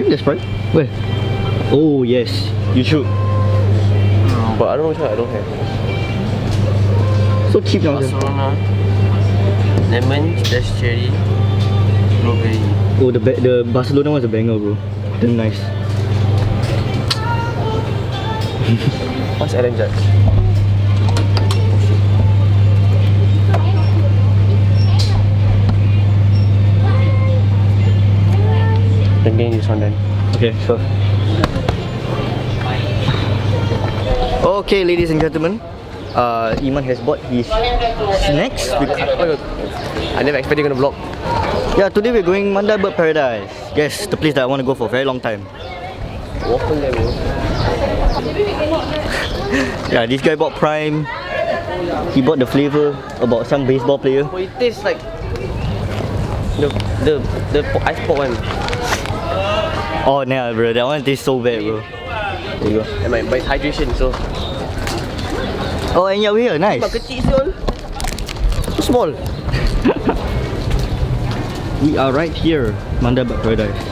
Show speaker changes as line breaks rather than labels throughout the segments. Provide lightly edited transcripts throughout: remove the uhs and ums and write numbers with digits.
Sprite? There's Sprite? Where? Oh yes, you should.
But I don't know which one I don't have.
So cheap now.
Barcelona, lemon, dash cherry, blueberry.
Oh, the Barcelona one's a banger, bro. Damn nice.
What's Ellen Jack? Then getting this one then.
Okay, sure. Okay, ladies and gentlemen, Iman has bought his snacks.
I never expected you're gonna vlog.
Yeah, today we're going Mandai Bird Paradise. Yes, the place that I want to go for a very long time.
Waffle there, bro.
Yeah, this guy bought Prime. He bought the flavor about some baseball player.
But it tastes like the ice pop one.
Oh nah, bro, that one tastes so bad, bro. There you go.
And but it's hydration, so.
Oh, and yeah, we're here. Nice.
But kecil siul. So small.
We are right here, Mandai Bird Paradise.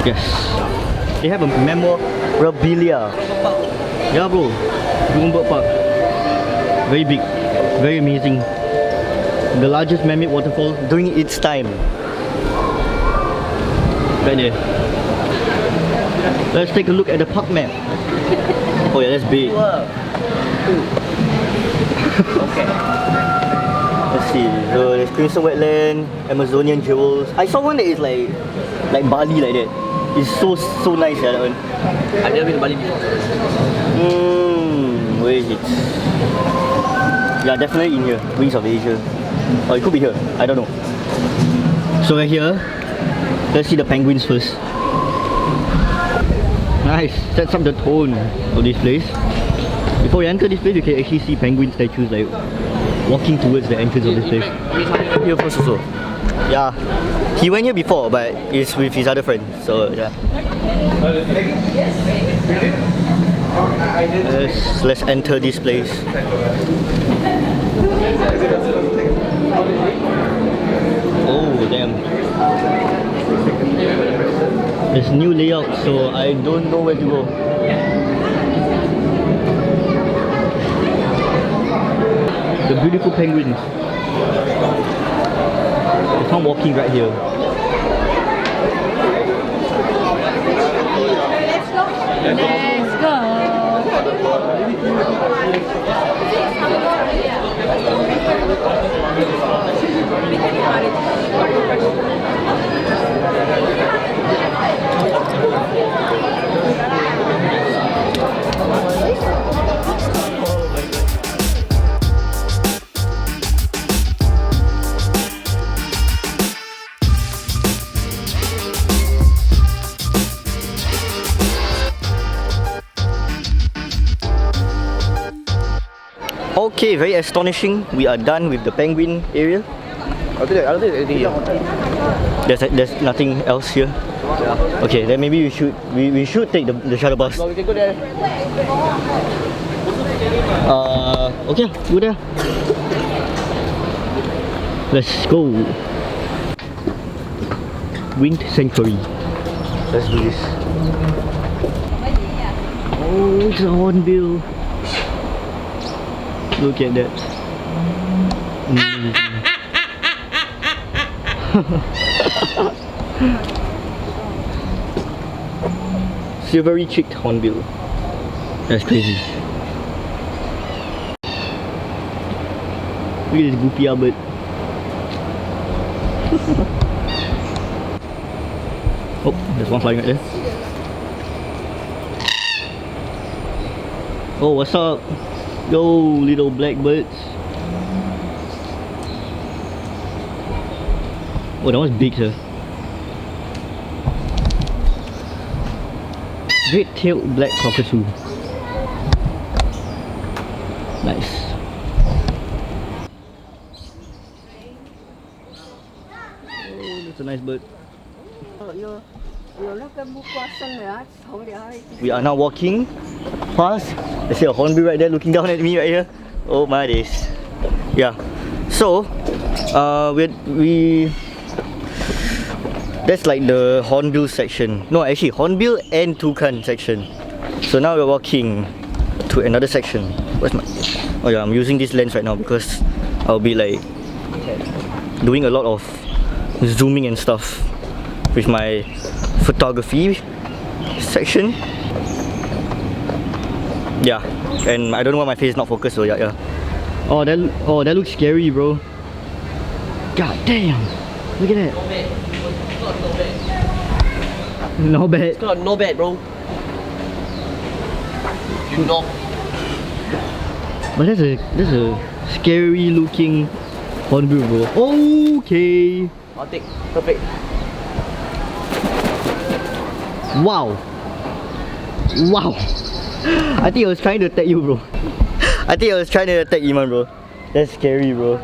Yes. They have a memorabilia. Yeah, bro. Bird Park. Very big. Very amazing. The largest man-made waterfall during its time. Right there. Let's take a look at the park map. Oh yeah, that's big.
Okay.
Let's see. So there's Crimson Wetland, Amazonian Jewels. I saw one that is like Bali like that. It's so nice, yeah, that one.
I've never been to Bali before.
Where is it? Yeah, definitely in here. Wings of Asia. Or it could be here. I don't know. So we're here. Let's see the penguins first. Nice. Sets up the tone of this place. Before you enter this place, you can actually see penguin statues like walking towards the entrance of this place.
Here first also.
Yeah. He went here before, but it's with his other friend. So yeah. Let's enter this place. Oh damn. There's new layout, so I don't know where to go. The beautiful penguins. There's one walking right here.
Let's go.
Okay, very astonishing. We are done with the penguin area.
I don't think there's anything here.
There's nothing else here.
Yeah.
Okay, then maybe we should take the shuttle bus.
No, we can go there.
Okay, go there. Let's go. Wind Sanctuary. Let's do this. Oh, it's a hornbill. Look at that. Silvery cheeked hornbill. That's crazy. Look at this goofy bird. Oh, there's one flying right there. Oh, what's up? Yo, little blackbirds. Oh, that one's big, sir. Red-tailed black cockatoo. Nice. Oh, that's a nice bird. We are now walking past. There's a hornbill right there looking down at me right here. Oh my days. Yeah. So, That's like the hornbill section. No, actually hornbill and toucan section. So now we're walking to another section. Where's my... Oh yeah, I'm using this lens right now because I'll be like doing a lot of zooming and stuff with my photography section. Yeah, and I don't know why my face is not focused, so yeah. Oh that looks scary, bro. God damn. Look at that. No bad.
It's not no bad, bro. You know.
But that's a scary looking hornbill, bro. Okay.
I'll take. Perfect.
Wow. I think I was trying to attack you, bro. I think I was trying to attack Iman, bro. That's scary, bro.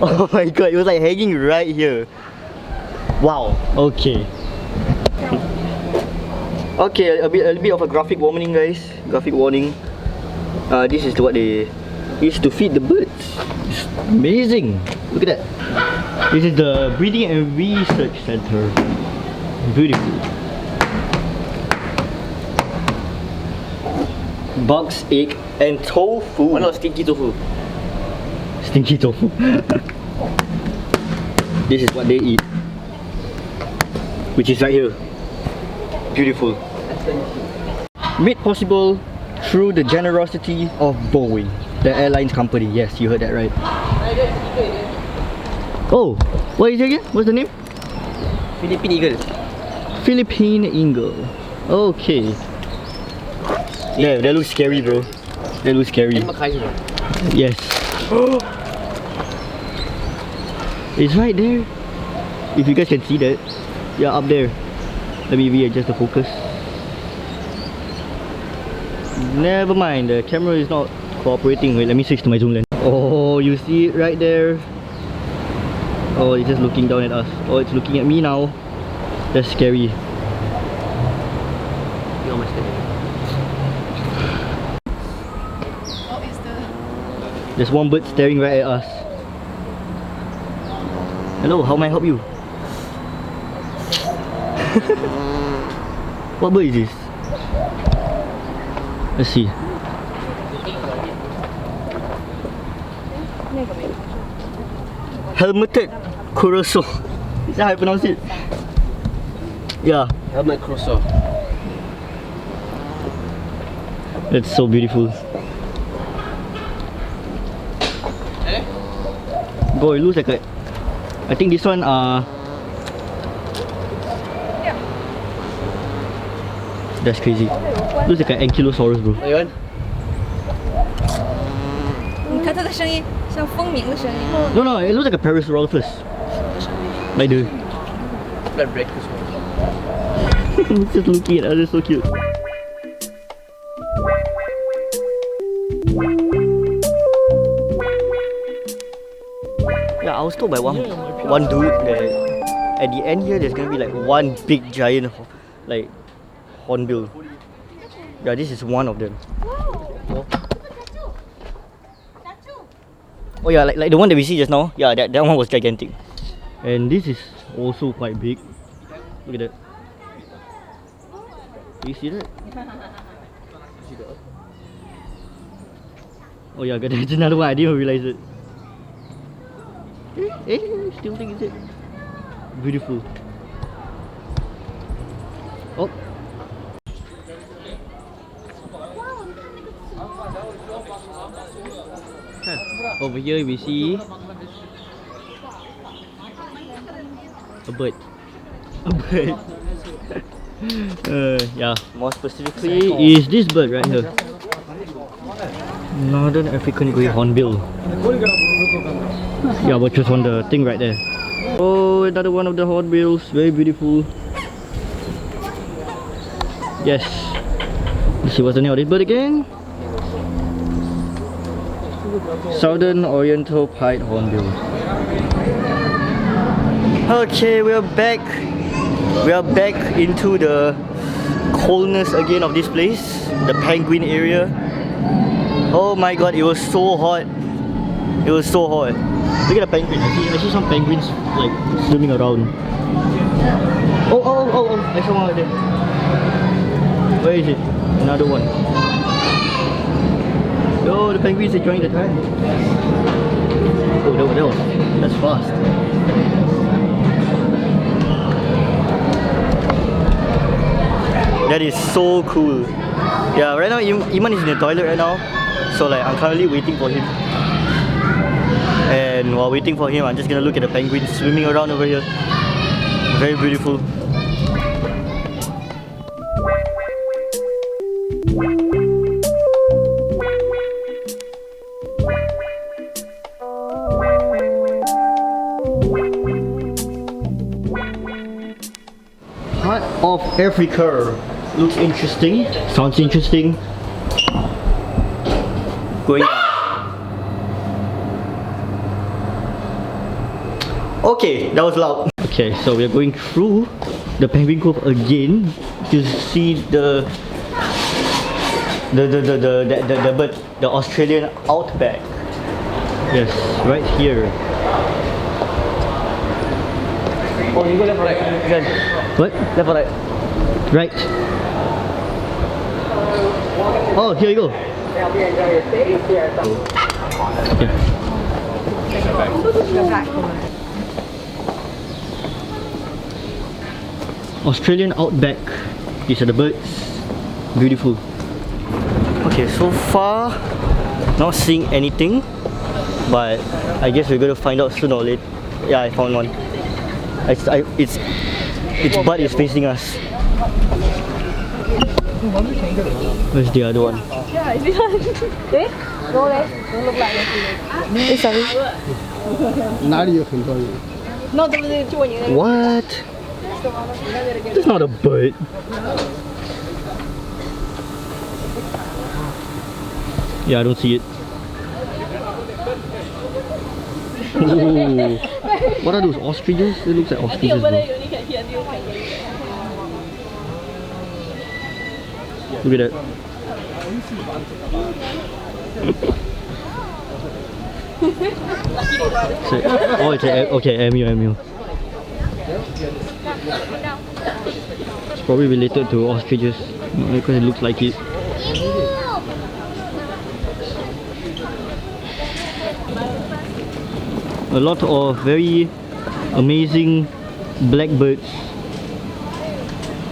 Oh my god, it was like hanging right here. Wow. Okay. Okay, a bit of a graphic warning, guys. Graphic warning. This is what they used to feed the birds. It's amazing. Look at that. This is the Breeding and Research Center. Beautiful. Bugs, egg, and tofu.
Why not stinky tofu?
Stinky tofu. This is what they eat, which is right here. Beautiful. Made possible through the generosity of Boeing, the airlines company. Yes, you heard that right. Oh, what is it again? What's the name?
Philippine eagle.
Philippine eagle. Okay. Yeah, that looks scary, bro. That looks scary. Yes. It's right there. If you guys can see that. Yeah, up there. Let me readjust the focus. Never mind, the camera is not cooperating. Wait, let me switch to my zoom lens. Oh, you see it right there. Oh, it's just looking down at us. Oh, it's looking at me now. That's scary. There's one bird staring right at us. Hello, how may I help you? What bird is this? Let's see. Helmeted Curassow. Is that how I pronounce it? Yeah.
Helmet Curassow.
That's so beautiful. Bro, it looks like a... I think this one that's crazy. Looks like an ankylosaurus, bro.
你看它的声音像蜂鸣的声音。
No, no, it looks like a Parasaurolophus. Like the...
Blood breakers.
It's just looking at us, it's so cute. Yeah, I was told by one dude that at the end here there's gonna be like one big giant like hornbill. Yeah, this is one of them. Oh yeah, like the one that we see just now. Yeah, that one was gigantic. And this is also quite big. Look at that. Do you see that? Oh yeah, there's another one. I didn't even realize it. Still think it's it. Beautiful. Oh. Over here we see a bird. A bird. Yeah, more specifically is this bird right here. Northern African grey hornbill. Yeah, which was on the thing right there. Oh, another one of the hornbills. Very beautiful. Yes. Let's see what's the name of this bird again. Southern Oriental Pied Hornbill. Okay, we are back. We are back into the coldness again of this place, the penguin area. Oh my god, it was so hot. It was so hot. Look at the penguin. I see some penguins like swimming around. Oh, I saw one right there. Where is it? Another one. Oh, the penguins are enjoying the time. Oh, that's fast. That is so cool. Yeah, right now Iman is in the toilet right now. So like I'm currently waiting for him. And while waiting for him, I'm just gonna look at the penguins swimming around over here. Very beautiful. Heart of Africa. Looks interesting. Sounds interesting. Going down. Okay, that was loud. Okay, so we're going through the penguin cove again to see the bird, the Australian outback. Yes, right here.
Oh, you go left or right? Again.
What?
Left or right?
Right. Oh, here you go. Okay. Australian outback. These are the birds. Beautiful. Okay, so far not seeing anything, but I guess we're gonna find out sooner or later. Yeah, I found one. Its butt is facing us. Where's the other one?
Yeah, is this one? Eh? No, don't look like it. Eh, sorry.
哪里有很多人？
No, 对不对？就我你那个。
What? That's not a bird. Yeah, I don't see it. Ooh. What are those ostriches? It looks like ostriches. Though. Look at that. So, oh, it's okay, emu. It's probably related to ostriches because it looks like it. A lot of very amazing black birds.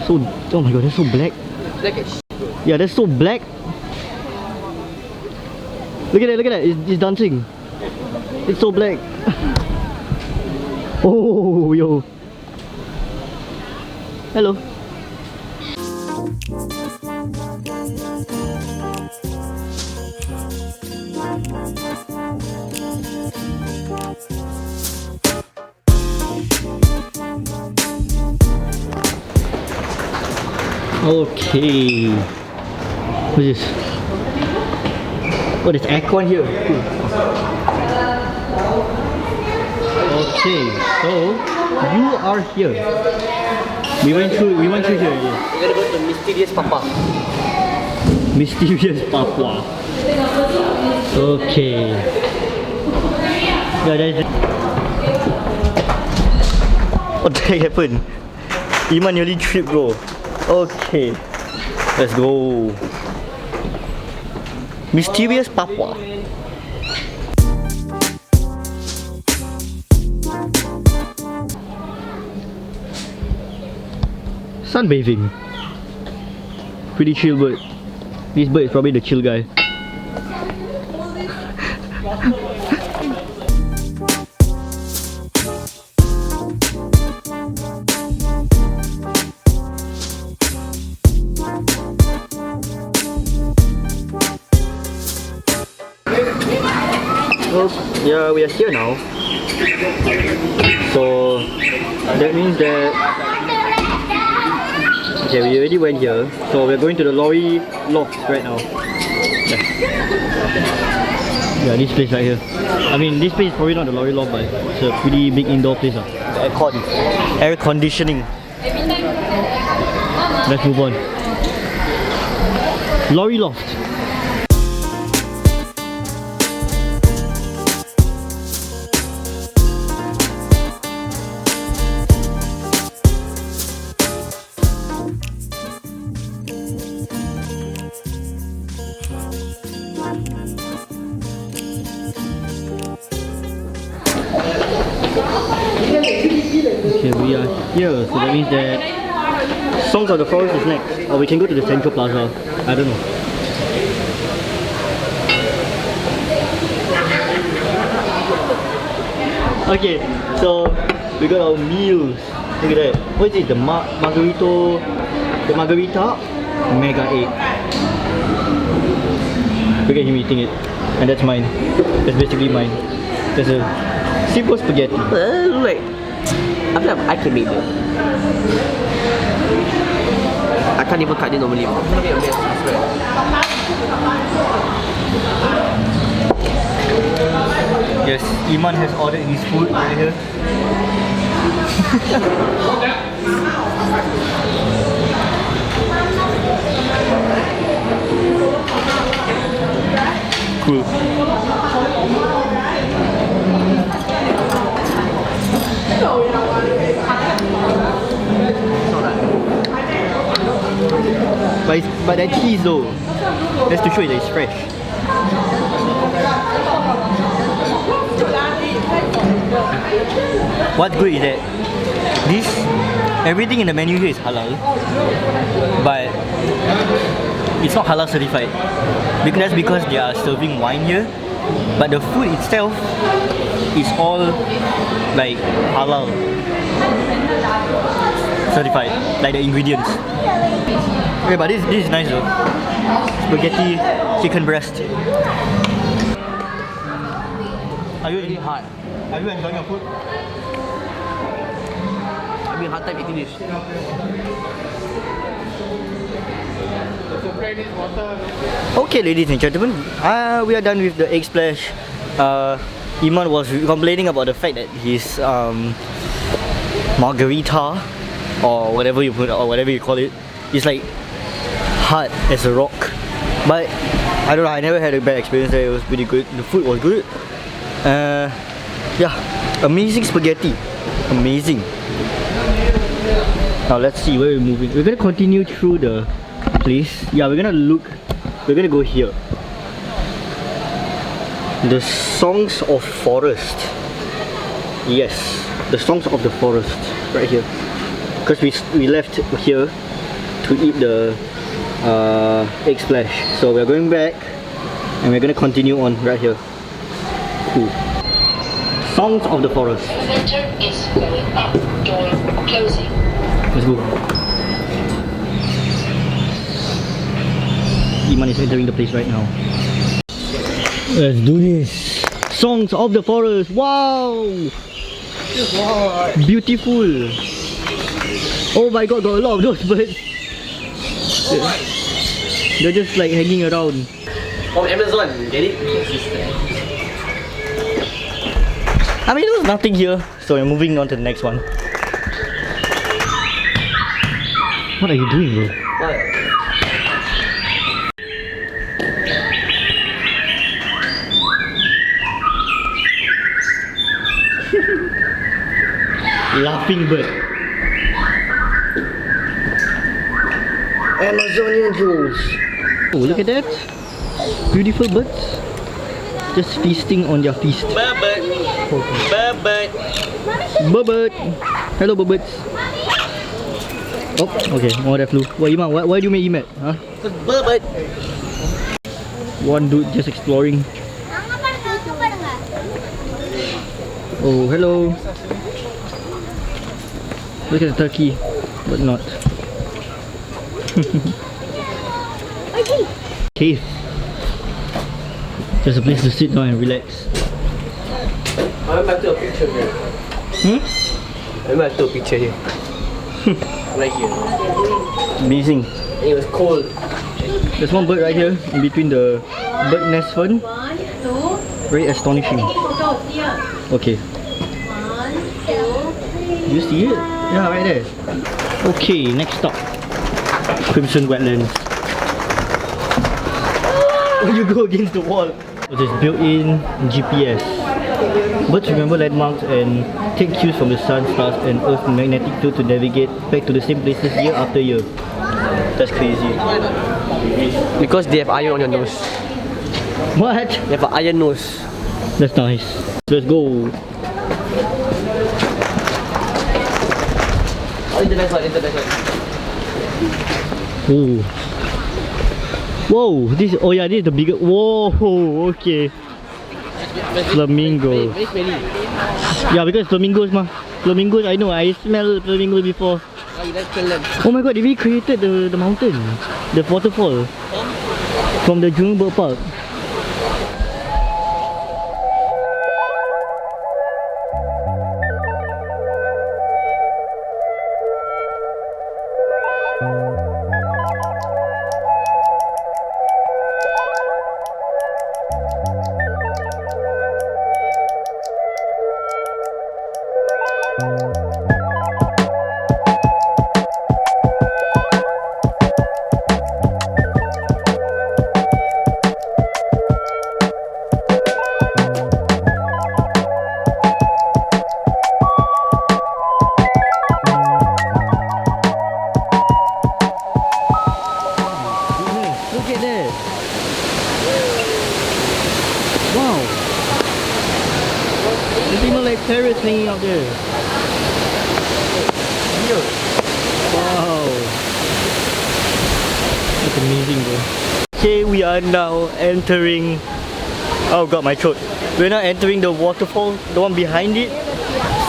So, oh my god, they're so black.
Blackish.
Yeah, they're so black. Look at that, it's dancing. It's so black. Oh, yo. Hello. Okay. What's this? Oh, there's aircon here. Cool. Okay, so you are here. We went through here.
We're gonna go to Mysterious Papa.
Mysterious Papua. Okay. Yeah, that is it. What the heck happened? Iman nearly tripped, bro. Okay. Let's go. Mysterious Papua. Sunbathing. Pretty chill bird. This bird is probably the chill guy. Well, yeah, we are here now. So that means that okay, we already went here. So we're going to the lorry loft right now. Yeah, this place right here. I mean, this place is probably not the lorry loft, but it's a pretty big indoor place. Air conditioning. Let's move on. Lorry loft. here, so that means that Songs of the Forest is next. Or we can go to the Central Plaza. I don't know. Okay, so we got our meals. Look at that. What is it? The margarita mega egg. Look at him eating it. And that's mine. That's basically mine. There's a simple spaghetti.
Like, I feel like I can make that. I can't even cut it normally. I'm gonna make a mess, I swear.
Yes, Iman has ordered his food right here. Cool. But that cheese though, that's to show you that it's fresh. What's good is that everything in the menu here is halal, but it's not halal certified. That's because they are serving wine here, but the food itself is all like halal certified, like the ingredients. Okay, but this is nice though. Spaghetti, chicken breast. Are you
Very hard.
Are you enjoying your food?
I'm having a hard time eating this.
Okay, ladies and gentlemen, we are done with the egg splash. Iman was complaining about the fact that his margarita or whatever you call it is like hard as a rock. But I don't know, I never had a bad experience there. It was pretty good. The food was good. Yeah, amazing spaghetti. Amazing. Now let's see where we're moving. We're gonna continue through the place. Yeah, we're gonna go here. The Songs of Forest. Yes, the Songs of the Forest. Right here. Because we left here to eat the egg splash. So we're going back and we're gonna continue on right here. Cool. Songs of the Forest.
Elevator is going up. Door closing.
Let's go. Iman is entering the place right now. Let's do this. Songs of the Forest. Wow! Beautiful. Oh my god, got a lot of those birds. They're just like hanging around.
From Amazon, get it?
I mean, there was nothing here, so we're moving on to the next one. What are you doing, bro?
What?
Laughing bird. Amazonian jewels. Oh, look at that. Beautiful birds. Just feasting on their feast.
Bird.
Bird. Hello, birds. Oh, okay. More that flew. Why do you make him mad? Huh?
Bird.
One dude just exploring. Oh, hello. Look at the turkey, but not. Cave. Just a place to sit down and relax.
I went back to a picture here. I went back to a picture here. Right here.
Amazing.
And it was cold.
There's one bird right here in between the bird nest fern. Very astonishing. Okay. Do you see it? Yeah, right there. Okay, next stop. Crimson Wetlands. When you go against the wall. There's built-in GPS. Birds remember landmarks and take cues from the sun, stars and Earth's magnetic field to navigate back to the same places year after year. That's crazy.
Because they have iron on your nose.
What?
They have an iron nose.
That's nice. Let's go. Ooh. Whoa, this, oh yeah, this is the bigger, whoa, okay. Flamingo.
Very smelly.
Yeah, because flamingos mah. Flamingos, I know, I smell flamingos before.
Oh, you like smell them?
Oh my god, they recreated the mountain, the waterfall from the Jurong Bird Park. Look at that! Wow! There's even like parrots hanging out there. Wow! That's amazing, bro. Okay, we are now entering. Oh god, my throat. We're now entering the waterfall, the one behind it.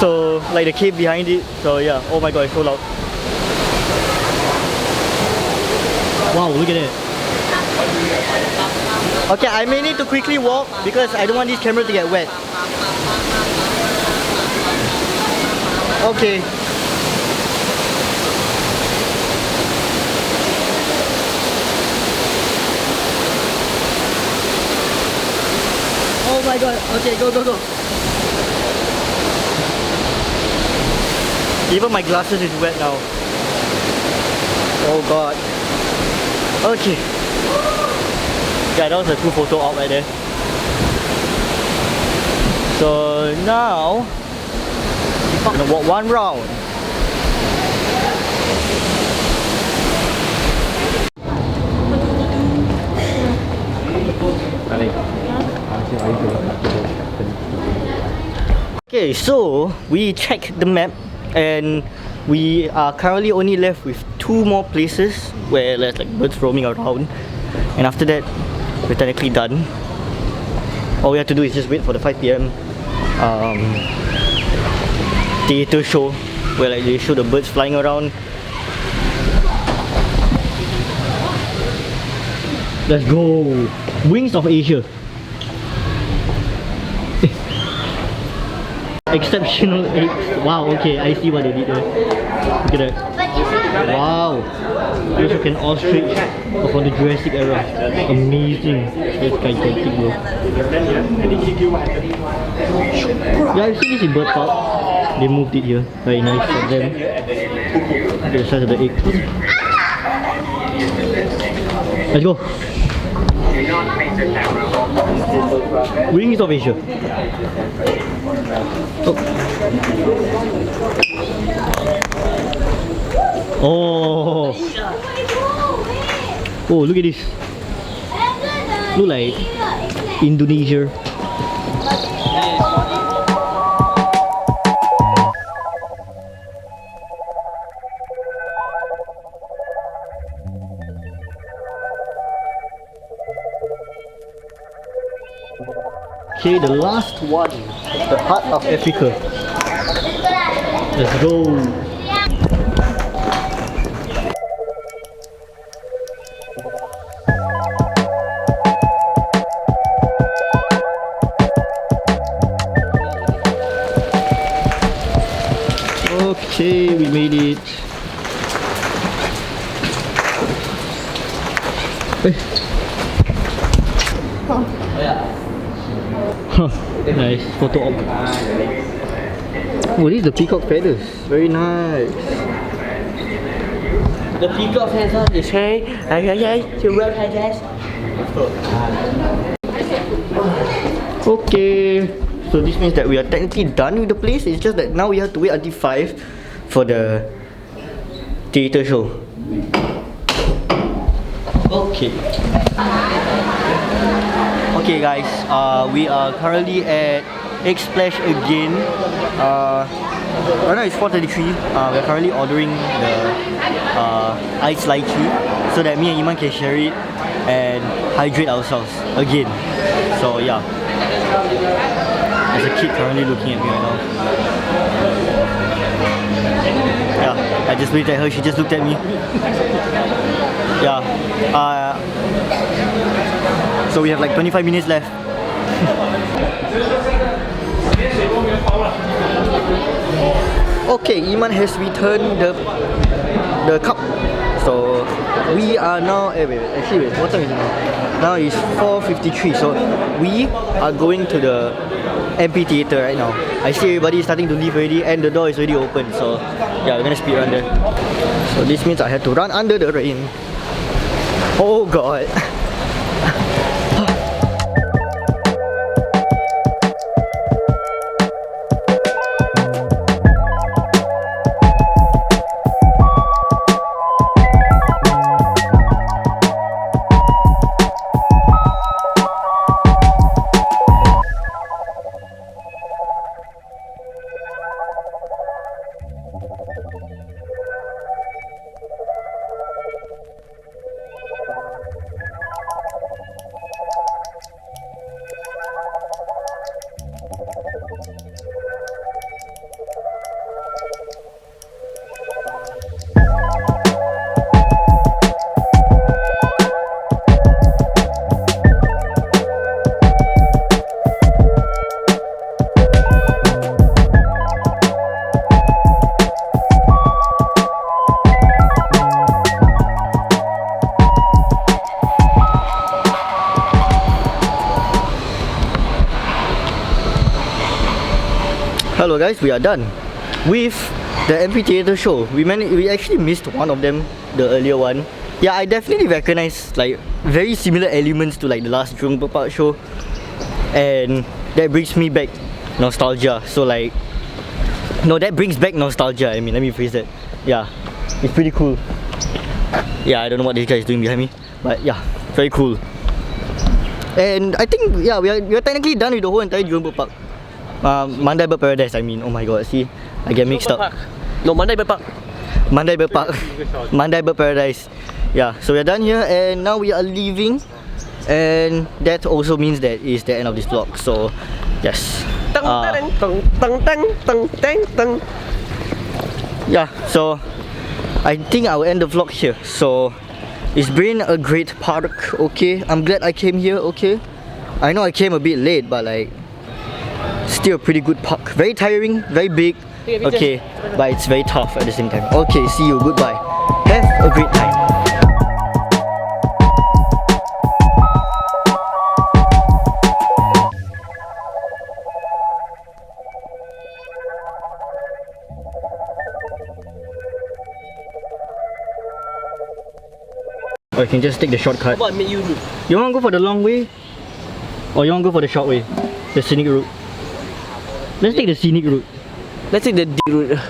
So, like the cave behind it. So yeah. Oh my god, it's so loud. Wow, look at that. Okay, I may need to quickly walk because I don't want this camera to get wet. Okay. Oh my god. Okay, go, go, go. Even my glasses is wet now. Oh god. Okay. Yeah, that was a cool photo op right there. So now I'm gonna walk one round. Okay, so we checked the map and we are currently only left with 2 more places where there's like birds roaming around, and after that we're technically done. All we have to do is just wait for the 5 PM theatre show where like they show the birds flying around. Let's go! Wings of Asia. Exceptional eggs. Wow, okay, I see what they did there. Look at that. Wow. They also can ostrich from the Jurassic era. Amazing. That's gigantic, bro. Yeah, I've seen this in bird park. They moved it here. Very nice for them. Look at the size of the egg. Let's go. Wings of Asia. Oh. Oh, look at this. Look like Indonesia. Okay, the last one, the heart of Africa. Let's go. Okay, we made it. Nice photo op. Oh, this is the peacock feathers. Very nice.
The peacock feathers is hey, to wear guys.
Okay, so this means that we are technically done with the place. It's just that now we have to wait until 5 for the theatre show. Okay. Okay guys, we are currently at Egg Splash again. right now it's 4:33. We're currently ordering the iced lychee so that me and Iman can share it and hydrate ourselves again. So yeah, there's a kid currently looking at me right now. Yeah, I just looked at her, she just looked at me. Yeah, so we have like 25 minutes left. Okay, Iman has returned the cup. So we are now, actually wait, what time is it now? Now it's 4:53, so we are going to the amphitheater right now. I see everybody is starting to leave already and the door is already open, so yeah, we're gonna speed run there. So this means I have to run under the rain. Oh god. Hello guys, we are done with the amphitheater show. We actually missed one of them, the earlier one. Yeah, I definitely recognize like very similar elements to like the last Jurong Bird Park show, and that brings me back nostalgia. So like, no, that brings back nostalgia. I mean, let me phrase that. Yeah, it's pretty cool. Yeah, I don't know what this guy is doing behind me, but yeah, very cool. And I think yeah, we are technically done with the whole entire Jurong Bird Park. Mandai Bird Paradise, I mean, oh my god, see, I get mixed up.
No, Mandai Bird Park.
Mandai Bird Park. Mandai Bird Paradise. Yeah, so we're done here and now we are leaving. And that also means that it's the end of this vlog, so yes. Yeah, so I think I'll end the vlog here. So it's been a great park, okay? I'm glad I came here, okay? I know I came a bit late, but like, still a pretty good park. Very tiring, very big, okay, but it's very tough at the same time. Okay, see you, goodbye. Have a great time. Or you can just take the shortcut.
What made you do?
You want to go for the long way? Or you want to go for the short way? The scenic route? Let's take the scenic route.
Let's take the D route.